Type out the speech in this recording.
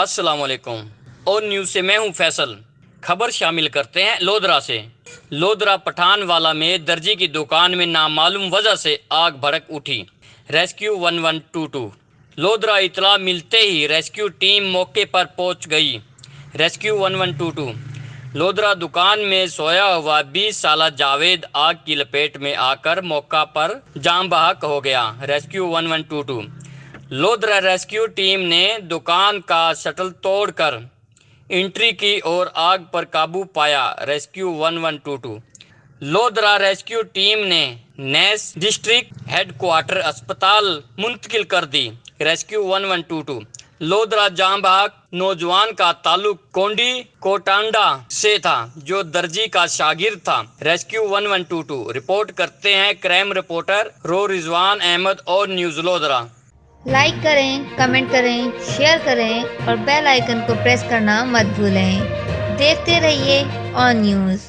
السلام علیکم اور نیوز سے میں ہوں فیصل۔ خبر شامل کرتے ہیں لودرا سے۔ لودرا پٹھان والا میں درجی کی دکان میں نامعلوم وجہ سے آگ بھڑک اٹھی۔ ریسکیو 1122۔ لودرا اطلاع ملتے ہی ریسکیو ٹیم موقع پر پہنچ گئی۔ ریسکیو 1122۔ لودرا دکان میں سویا ہوا 20 سالہ جاوید آگ کی لپیٹ میں آ کر موقع پر جاں بحق ہو گیا۔ ریسکیو 1122۔ لودرا ریسکیو ٹیم نے دکان کا شٹر توڑ کر انٹری کی اور آگ پر قابو پایا۔ ریسکیو 1122۔ لودرا ریسکیو ٹیم نے نیس ڈسٹرکٹ ہیڈ کوارٹر اسپتال منتقل کر دی۔ ریسکیو 1122۔ لودرا جاں بحق نوجوان کا تعلق کونڈی کوٹانڈا سے تھا جو درجی کا شاگرد تھا۔ ریسکیو 1122 رپورٹ کرتے ہیں کرائم رپورٹر رضوان احمد اور نیوز لودرا۔ لائک کریں، کمنٹ کریں، شیئر کریں اور بیل آئیکن کو پریس کرنا مت بھولیں۔ دیکھتے رہیے آن نیوز۔